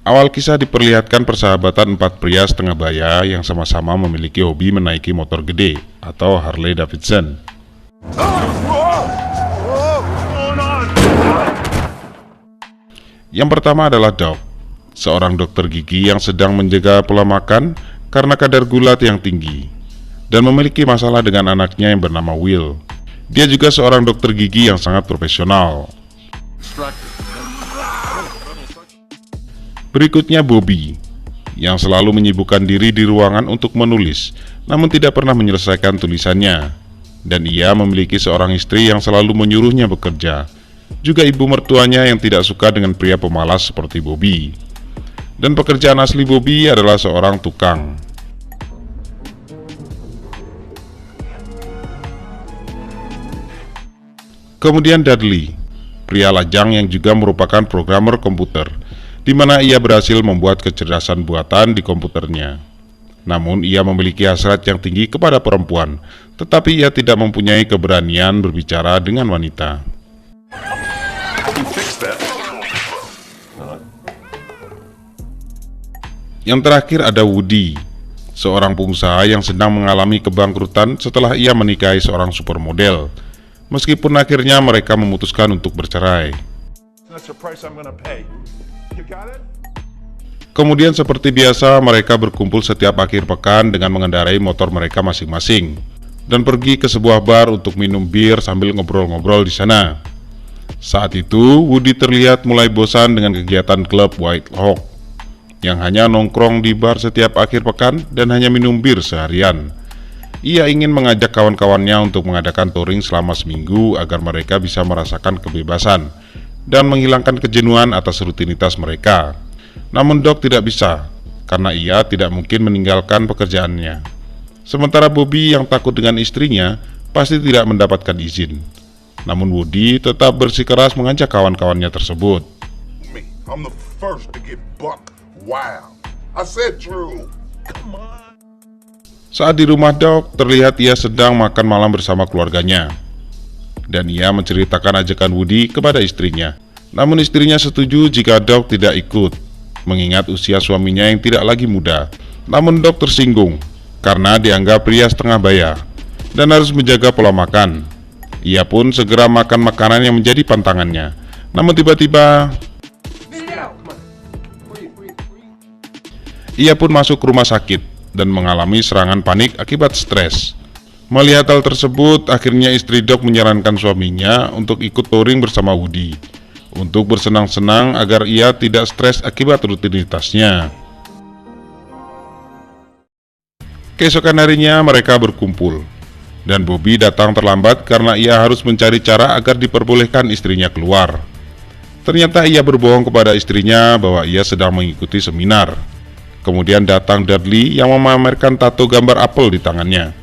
Awal kisah diperlihatkan persahabatan empat pria setengah baya yang sama-sama memiliki hobi menaiki motor gede atau Harley Davidson. Yang pertama adalah Doc, seorang dokter gigi yang sedang menjaga pola makan karena kadar gulat yang tinggi dan memiliki masalah dengan anaknya yang bernama Will. Dia juga seorang dokter gigi yang sangat profesional. Berikutnya Bobby, yang selalu menyibukkan diri di ruangan untuk menulis, namun tidak pernah menyelesaikan tulisannya. Dan ia memiliki seorang istri yang selalu menyuruhnya bekerja. Juga ibu mertuanya yang tidak suka dengan pria pemalas seperti Bobby. Dan pekerjaan asli Bobby adalah seorang tukang. Kemudian Dudley, pria lajang yang juga merupakan programmer komputer, di mana ia berhasil membuat kecerdasan buatan di komputernya. Namun ia memiliki hasrat yang tinggi kepada perempuan, tetapi ia tidak mempunyai keberanian berbicara dengan wanita. Yang terakhir ada Woody, seorang pengusaha yang sedang mengalami kebangkrutan setelah ia menikahi seorang supermodel. Meskipun akhirnya mereka memutuskan untuk bercerai. Kemudian seperti biasa mereka berkumpul setiap akhir pekan dengan mengendarai motor mereka masing-masing dan pergi ke sebuah bar untuk minum bir sambil ngobrol-ngobrol di sana. Saat itu Woody terlihat mulai bosan dengan kegiatan klub White Hawk yang hanya nongkrong di bar setiap akhir pekan dan hanya minum bir seharian. Ia ingin mengajak kawan-kawannya untuk mengadakan touring selama seminggu agar mereka bisa merasakan kebebasan dan menghilangkan kejenuhan atas rutinitas mereka. Namun Doc tidak bisa, karena ia tidak mungkin meninggalkan pekerjaannya. Sementara Bobby yang takut dengan istrinya pasti tidak mendapatkan izin. Namun Woody tetap bersikeras mengajak kawan-kawannya tersebut. Saat di rumah Doc, terlihat ia sedang makan malam bersama keluarganya. Dan ia menceritakan ajakan Woody kepada istrinya. Namun istrinya setuju jika Doc tidak ikut, mengingat usia suaminya yang tidak lagi muda. Namun Doc tersinggung, karena dianggap pria setengah baya, dan harus menjaga pola makan. Ia pun segera makan makanan yang menjadi pantangannya. Namun tiba-tiba, ia pun masuk ke rumah sakit dan mengalami serangan panik akibat stres. Melihat hal tersebut, akhirnya istri Doc menyarankan suaminya untuk ikut touring bersama Woody untuk bersenang-senang agar ia tidak stres akibat rutinitasnya. Keesokan harinya mereka berkumpul dan Bobby datang terlambat karena ia harus mencari cara agar diperbolehkan istrinya keluar. Ternyata ia berbohong kepada istrinya bahwa ia sedang mengikuti seminar. Kemudian datang Dudley yang memamerkan tato gambar apel di tangannya.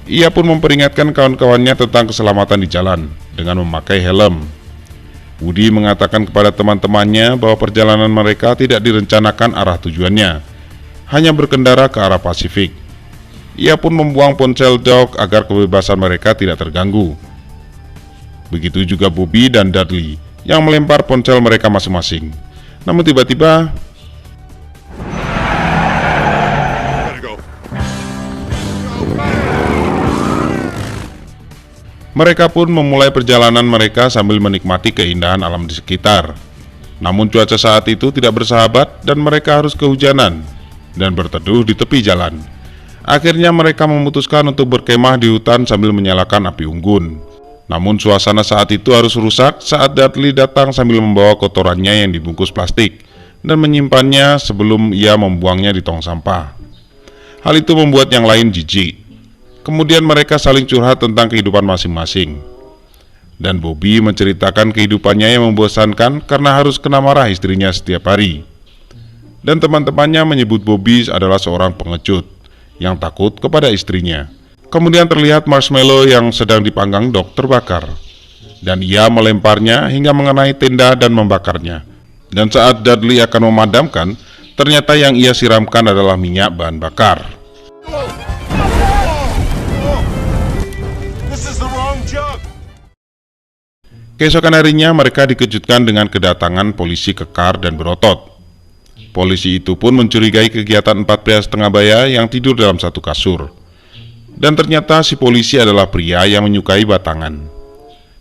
Ia pun memperingatkan kawan-kawannya tentang keselamatan di jalan dengan memakai helm. Woody mengatakan kepada teman-temannya bahwa perjalanan mereka tidak direncanakan arah tujuannya, hanya berkendara ke arah Pasifik. Ia pun membuang ponsel Doc agar kebebasan mereka tidak terganggu. Begitu juga Bobby dan Dudley yang melempar ponsel mereka masing-masing. Namun tiba-tiba mereka pun memulai perjalanan mereka sambil menikmati keindahan alam di sekitar. Namun cuaca saat itu tidak bersahabat dan mereka harus kehujanan dan berteduh di tepi jalan. Akhirnya mereka memutuskan untuk berkemah di hutan sambil menyalakan api unggun. Namun suasana saat itu harus rusak saat Dudley datang sambil membawa kotorannya yang dibungkus plastik dan menyimpannya sebelum ia membuangnya di tong sampah. Hal itu membuat yang lain jijik. Kemudian mereka saling curhat tentang kehidupan masing-masing. Dan Bobby menceritakan kehidupannya yang membosankan karena harus kena marah istrinya setiap hari. Dan teman-temannya menyebut Bobby adalah seorang pengecut yang takut kepada istrinya. Kemudian terlihat marshmallow yang sedang dipanggang Doc terbakar. Dan ia melemparnya hingga mengenai tenda dan membakarnya. Dan saat Dudley akan memadamkan, ternyata yang ia siramkan adalah minyak bahan bakar. Keesokan harinya mereka dikejutkan dengan kedatangan polisi kekar dan berotot. Polisi itu pun mencurigai kegiatan 4 pria setengah baya yang tidur dalam satu kasur. Dan ternyata si polisi adalah pria yang menyukai batangan.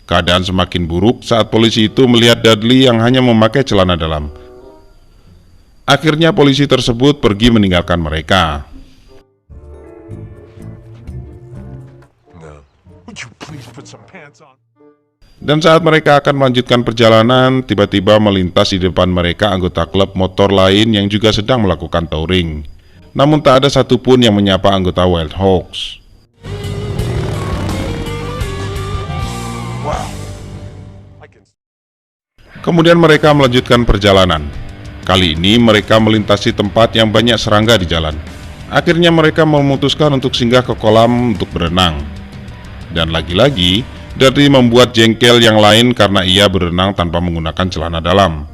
Keadaan semakin buruk saat polisi itu melihat Dudley yang hanya memakai celana dalam. Akhirnya polisi tersebut pergi meninggalkan mereka. Dan saat mereka akan melanjutkan perjalanan, tiba-tiba melintas di depan mereka anggota klub motor lain yang juga sedang melakukan touring. Namun tak ada satupun yang menyapa anggota Wild Hogs. Kemudian mereka melanjutkan perjalanan. Kali ini mereka melintasi tempat yang banyak serangga di jalan. Akhirnya mereka memutuskan untuk singgah ke kolam untuk berenang. Dan lagi-lagi, Dudley membuat jengkel yang lain karena ia berenang tanpa menggunakan celana dalam.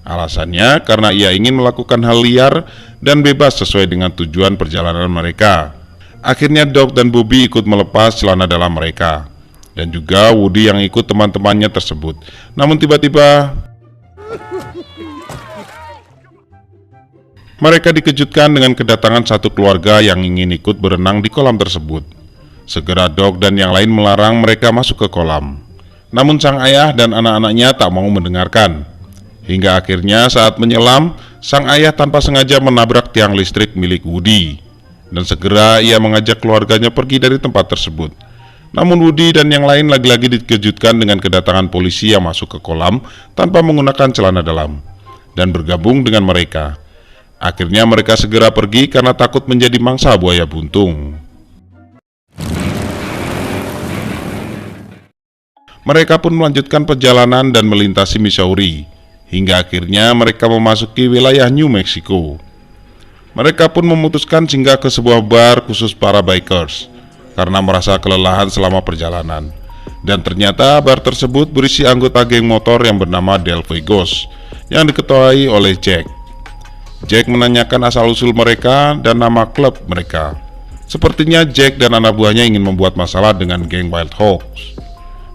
Alasannya karena ia ingin melakukan hal liar dan bebas sesuai dengan tujuan perjalanan mereka. Akhirnya Doc dan Bobby ikut melepas celana dalam mereka. Dan juga Woody yang ikut teman-temannya tersebut. Namun tiba-tiba mereka dikejutkan dengan kedatangan satu keluarga yang ingin ikut berenang di kolam tersebut. Segera Doc dan yang lain melarang mereka masuk ke kolam. Namun sang ayah dan anak-anaknya tak mau mendengarkan. Hingga akhirnya saat menyelam, sang ayah tanpa sengaja menabrak tiang listrik milik Woody. Dan segera ia mengajak keluarganya pergi dari tempat tersebut. Namun Woody dan yang lain lagi-lagi dikejutkan dengan kedatangan polisi yang masuk ke kolam tanpa menggunakan celana dalam dan bergabung dengan mereka. Akhirnya mereka segera pergi karena takut menjadi mangsa buaya buntung. Mereka pun melanjutkan perjalanan dan melintasi Missouri, hingga akhirnya mereka memasuki wilayah New Mexico. Mereka pun memutuskan singgah ke sebuah bar khusus para bikers, karena merasa kelelahan selama perjalanan. Dan ternyata bar tersebut berisi anggota geng motor yang bernama Del Fuegos, yang diketuai oleh Jack. Jack menanyakan asal-usul mereka dan nama klub mereka. Sepertinya Jack dan anak buahnya ingin membuat masalah dengan geng Wild Hogs.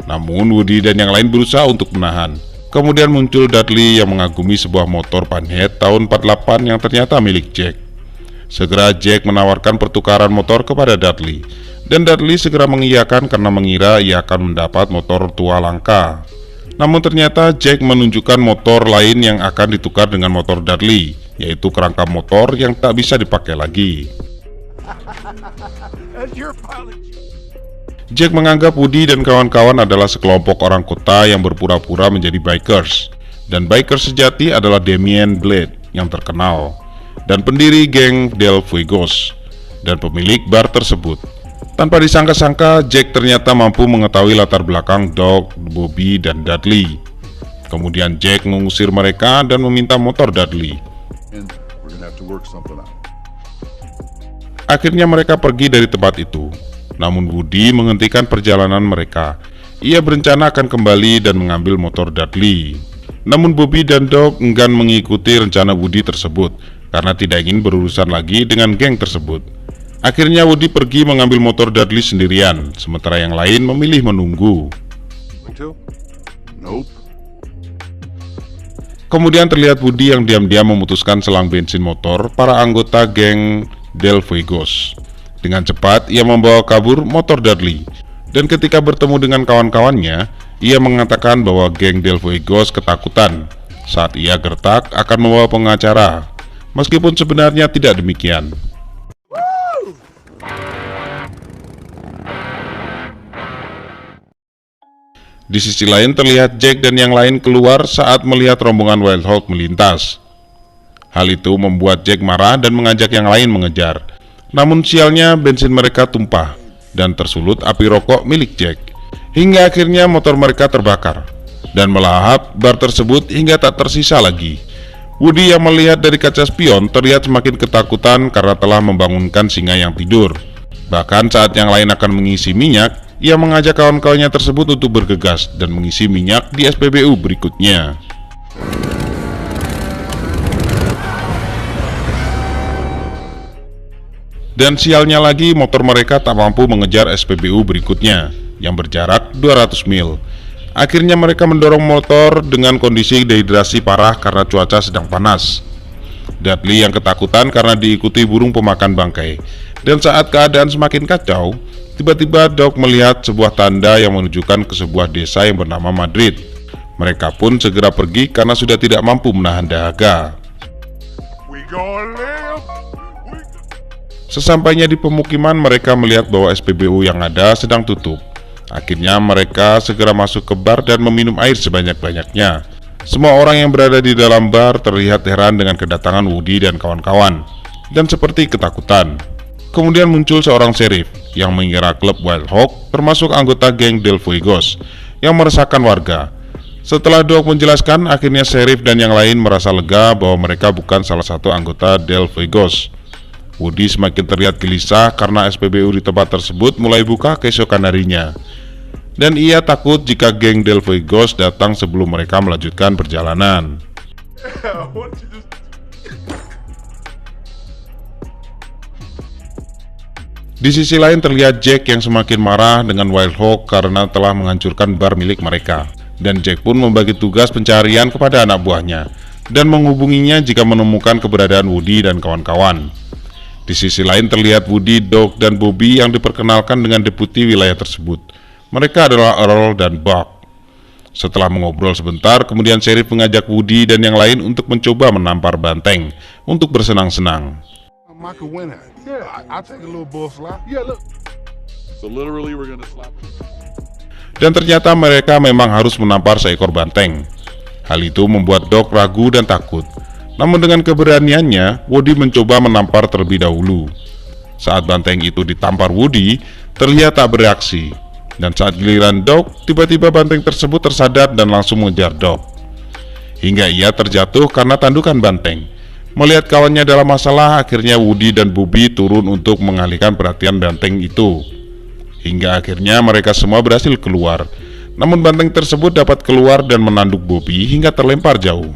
Namun Woody dan yang lain berusaha untuk menahan. Kemudian muncul Dudley yang mengagumi sebuah motor Panhead tahun 48 yang ternyata milik Jack. Segera Jack menawarkan pertukaran motor kepada Dudley. Dan Dudley segera mengiyakan karena mengira ia akan mendapat motor tua langka. Namun ternyata Jack menunjukkan motor lain yang akan ditukar dengan motor Dudley, yaitu kerangka motor yang tak bisa dipakai lagi. Jack menganggap Woody dan kawan-kawan adalah sekelompok orang kota yang berpura-pura menjadi bikers. Dan bikers sejati adalah Damien Blade yang terkenal, dan pendiri geng Del Fuegos, dan pemilik bar tersebut. Tanpa disangka-sangka, Jack ternyata mampu mengetahui latar belakang Doc, Bobby, dan Dudley. Kemudian Jack mengusir mereka dan meminta motor Dudley. Akhirnya mereka pergi dari tempat itu. Namun Woody menghentikan perjalanan mereka. Ia berencana akan kembali dan mengambil motor Dudley. Namun Bobby dan Doc enggan mengikuti rencana Woody tersebut karena tidak ingin berurusan lagi dengan geng tersebut. Akhirnya Woody pergi mengambil motor Dudley sendirian, sementara yang lain memilih menunggu. Kemudian terlihat Woody yang diam-diam memutuskan selang bensin motor para anggota geng Del Fuegos. Dengan cepat ia membawa kabur motor Dudley. Dan ketika bertemu dengan kawan-kawannya, ia mengatakan bahwa geng Del Fuegos ketakutan saat ia gertak akan membawa pengacara, meskipun sebenarnya tidak demikian. Di sisi lain terlihat Jack dan yang lain keluar saat melihat rombongan Wild Hog melintas. Hal itu membuat Jack marah dan mengajak yang lain mengejar. Namun sialnya bensin mereka tumpah dan tersulut api rokok milik Jack. Hingga akhirnya motor mereka terbakar dan melahap bar tersebut hingga tak tersisa lagi. Woody yang melihat dari kaca spion terlihat semakin ketakutan karena telah membangunkan singa yang tidur. Bahkan saat yang lain akan mengisi minyak, ia mengajak kawan-kawannya tersebut untuk bergegas dan mengisi minyak di SPBU berikutnya. Dan sialnya lagi motor mereka tak mampu mengejar SPBU berikutnya yang berjarak 200 mil. Akhirnya mereka mendorong motor dengan kondisi dehidrasi parah karena cuaca sedang panas. Dudley yang ketakutan karena diikuti burung pemakan bangkai. Dan saat keadaan semakin kacau, tiba-tiba Doc melihat sebuah tanda yang menunjukkan ke sebuah desa yang bernama Madrid. Mereka pun segera pergi karena sudah tidak mampu menahan dahaga. Sesampainya di pemukiman, mereka melihat bahwa SPBU yang ada sedang tutup. Akhirnya mereka segera masuk ke bar dan meminum air sebanyak-banyaknya. Semua orang yang berada di dalam bar terlihat heran dengan kedatangan Woody dan kawan-kawan, dan seperti ketakutan. Kemudian muncul seorang sheriff yang mengira klub Wild Hog termasuk anggota geng Del Fuegos yang meresahkan warga. Setelah Doc menjelaskan, akhirnya sheriff dan yang lain merasa lega bahwa mereka bukan salah satu anggota Del Fuegos. Woody semakin terlihat gelisah karena SPBU di tempat tersebut mulai buka keesokan harinya. Dan ia takut jika geng Del Fuegos datang sebelum mereka melanjutkan perjalanan. Di sisi lain terlihat Jack yang semakin marah dengan Wild Hog karena telah menghancurkan bar milik mereka. Dan Jack pun membagi tugas pencarian kepada anak buahnya dan menghubunginya jika menemukan keberadaan Woody dan kawan-kawan. Di sisi lain terlihat Woody, Doc, dan Bobby yang diperkenalkan dengan deputi wilayah tersebut. Mereka adalah Earl dan Buck. Setelah mengobrol sebentar, kemudian sheriff mengajak Woody dan yang lain untuk mencoba menampar banteng untuk bersenang-senang. Dan ternyata mereka memang harus menampar seekor banteng. Hal itu membuat Doc ragu dan takut. Namun dengan keberaniannya, Woody mencoba menampar terlebih dahulu. Saat banteng itu ditampar Woody, terlihat tak bereaksi. Dan saat giliran Doc, tiba-tiba banteng tersebut tersadar dan langsung mengejar Doc. Hingga ia terjatuh karena tandukan banteng. Melihat kawannya dalam masalah, akhirnya Woody dan Bobby turun untuk mengalihkan perhatian banteng itu. Hingga akhirnya mereka semua berhasil keluar. Namun banteng tersebut dapat keluar dan menanduk Bobby hingga terlempar jauh.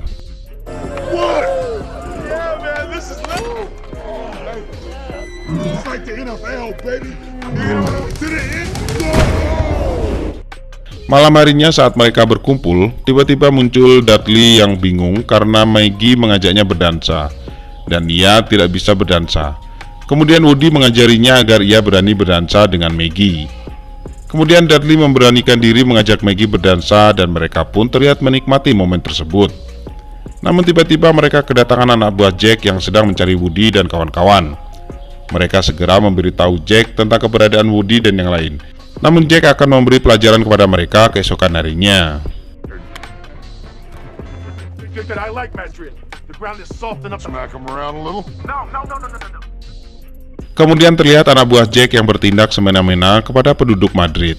Malam harinya saat mereka berkumpul, tiba-tiba muncul Dudley yang bingung karena Maggie mengajaknya berdansa, dan ia tidak bisa berdansa. Kemudian Woody mengajarinya agar ia berani berdansa dengan Maggie. Kemudian Dudley memberanikan diri mengajak Maggie berdansa dan mereka pun terlihat menikmati momen tersebut. Namun tiba-tiba mereka kedatangan anak buah Jack yang sedang mencari Woody dan kawan-kawan. Mereka segera memberitahu Jack tentang keberadaan Woody dan yang lain. Namun Jack akan memberi pelajaran kepada mereka keesokan harinya. Kemudian terlihat anak buah Jack yang bertindak semena-mena kepada penduduk Madrid.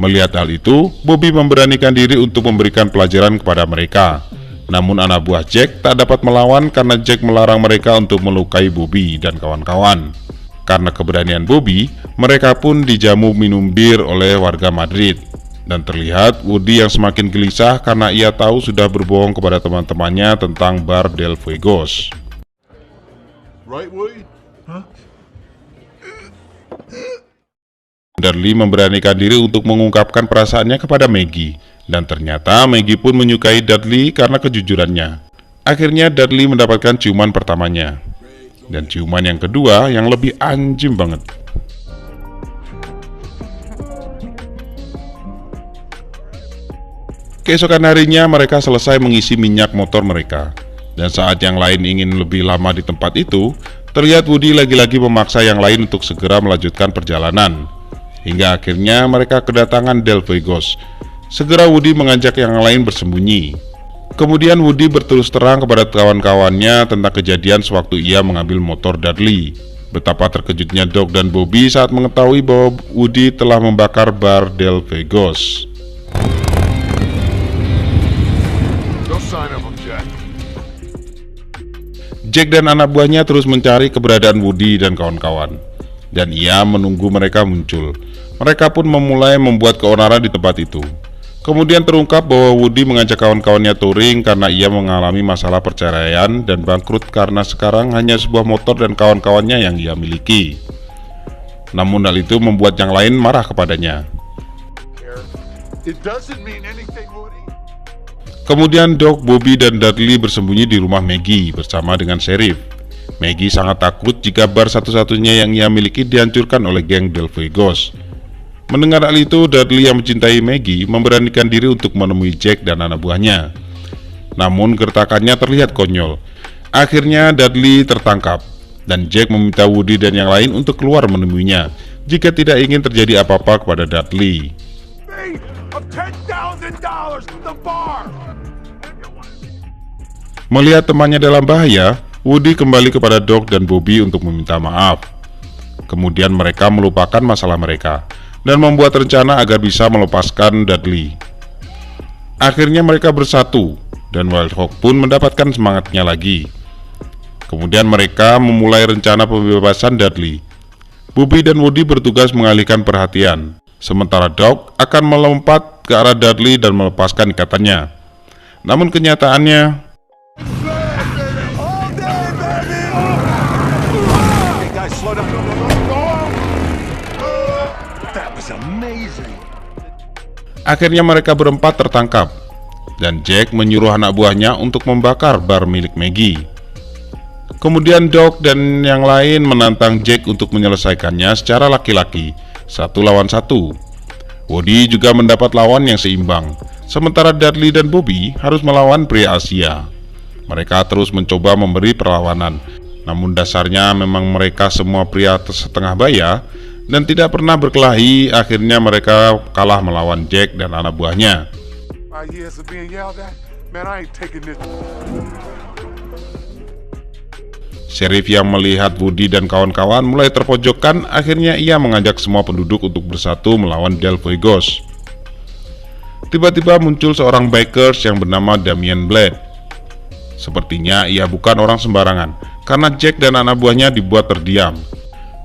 Melihat hal itu, Bobby memberanikan diri untuk memberikan pelajaran kepada mereka. Namun anak buah Jack tak dapat melawan karena Jack melarang mereka untuk melukai Bobby dan kawan-kawan. Karena keberanian Bobby, mereka pun dijamu minum bir oleh warga Madrid. Dan terlihat Woody yang semakin gelisah karena ia tahu sudah berbohong kepada teman-temannya tentang bar Del Fuegos. Right, Woody? Huh? Dudley memberanikan diri untuk mengungkapkan perasaannya kepada Maggie. Dan ternyata Maggie pun menyukai Dudley karena kejujurannya. Akhirnya Dudley mendapatkan ciuman pertamanya. Dan ciuman yang kedua yang lebih anjing banget. Keesokan harinya mereka selesai mengisi minyak motor mereka. Dan saat yang lain ingin lebih lama di tempat itu, terlihat Woody lagi-lagi memaksa yang lain untuk segera melanjutkan perjalanan. Hingga akhirnya mereka kedatangan Del Fuegos. Segera Woody mengajak yang lain bersembunyi. Kemudian Woody berterus terang kepada kawan-kawannya tentang kejadian sewaktu ia mengambil motor Dudley. Betapa terkejutnya Doc dan Bobby saat mengetahui bahwa Woody telah membakar bar Del Fuegos. Jack dan anak buahnya terus mencari keberadaan Woody dan kawan-kawan. Dan ia menunggu mereka muncul. Mereka pun memulai membuat keonaran di tempat itu. Kemudian terungkap bahwa Woody mengajak kawan-kawannya touring karena ia mengalami masalah perceraian dan bangkrut karena sekarang hanya sebuah motor dan kawan-kawannya yang ia miliki. Namun hal itu membuat yang lain marah kepadanya. Kemudian Doc, Bobby, dan Dudley bersembunyi di rumah Maggie bersama dengan sheriff. Maggie sangat takut jika bar satu-satunya yang ia miliki dihancurkan oleh geng Delphi Ghost. Mendengar hal itu, Dudley yang mencintai Maggie memberanikan diri untuk menemui Jack dan anak buahnya. Namun gertakannya terlihat konyol. Akhirnya Dudley tertangkap dan Jack meminta Woody dan yang lain untuk keluar menemuinya jika tidak ingin terjadi apa-apa kepada Dudley. Melihat temannya dalam bahaya, Woody kembali kepada Doc dan Bobby untuk meminta maaf. Kemudian mereka melupakan masalah mereka dan membuat rencana agar bisa melepaskan Dudley. Akhirnya mereka bersatu dan Wild Hog pun mendapatkan semangatnya lagi. Kemudian mereka memulai rencana pembebasan Dudley. Bobby dan Woody bertugas mengalihkan perhatian, sementara Doc akan melompat ke arah Dudley dan melepaskan ikatannya. Namun kenyataannya, akhirnya mereka berempat tertangkap dan Jack menyuruh anak buahnya untuk membakar bar milik Maggie. Kemudian Doc dan yang lain menantang Jack untuk menyelesaikannya secara laki-laki, 1 lawan 1. Woody juga mendapat lawan yang seimbang, sementara Dudley dan Bobby harus melawan pria Asia. Mereka terus mencoba memberi perlawanan, namun dasarnya memang mereka semua pria setengah baya dan tidak pernah berkelahi. Akhirnya mereka kalah melawan Jack dan anak buahnya. Sheriff yang melihat Woody dan kawan-kawan mulai terpojokkan, akhirnya ia mengajak semua penduduk untuk bersatu melawan Delphi Ghost. Tiba-tiba muncul seorang bikers yang bernama Damian Blade. Sepertinya ia bukan orang sembarangan, karena Jack dan anak buahnya dibuat terdiam.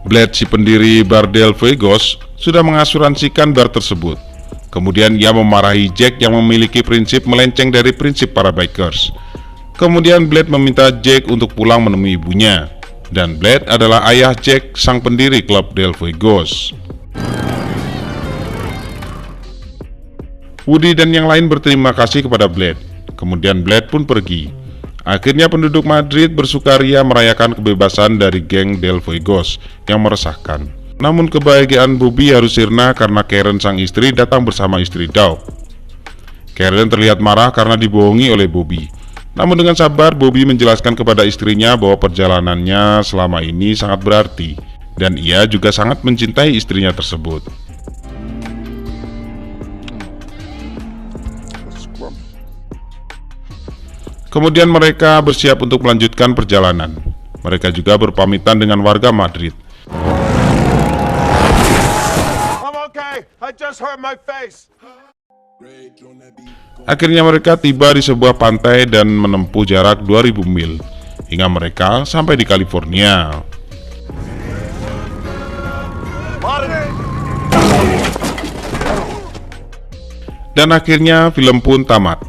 Blade, si pendiri bar Delphi Ghost, sudah mengasuransikan bar tersebut. Kemudian ia memarahi Jack yang memiliki prinsip melenceng dari prinsip para bikers. Kemudian Blade meminta Jack untuk pulang menemui ibunya. Dan Blade adalah ayah Jack, sang pendiri klub Delphi Ghost. Woody dan yang lain berterima kasih kepada Blade. Kemudian Blade pun pergi. Akhirnya penduduk Madrid bersukaria merayakan kebebasan dari geng Delphi Ghost yang meresahkan. Namun kebahagiaan Bobby harus sirna karena Karen, sang istri, datang bersama istri Doc. Karen terlihat marah karena dibohongi oleh Bobby. Namun dengan sabar, Bobby menjelaskan kepada istrinya bahwa perjalanannya selama ini sangat berarti, dan ia juga sangat mencintai istrinya tersebut. Kemudian mereka bersiap untuk melanjutkan perjalanan. Mereka juga berpamitan dengan warga Madrid. Akhirnya mereka tiba di sebuah pantai dan menempuh jarak 2000 mil hingga mereka sampai di California. Dan akhirnya film pun tamat.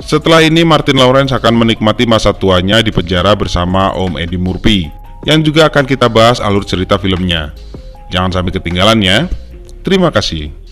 Setelah ini Martin Lawrence akan menikmati masa tuanya di penjara bersama Om Eddie Murphy, yang juga akan kita bahas alur cerita filmnya. Jangan sampai ketinggalan ya. Terima kasih.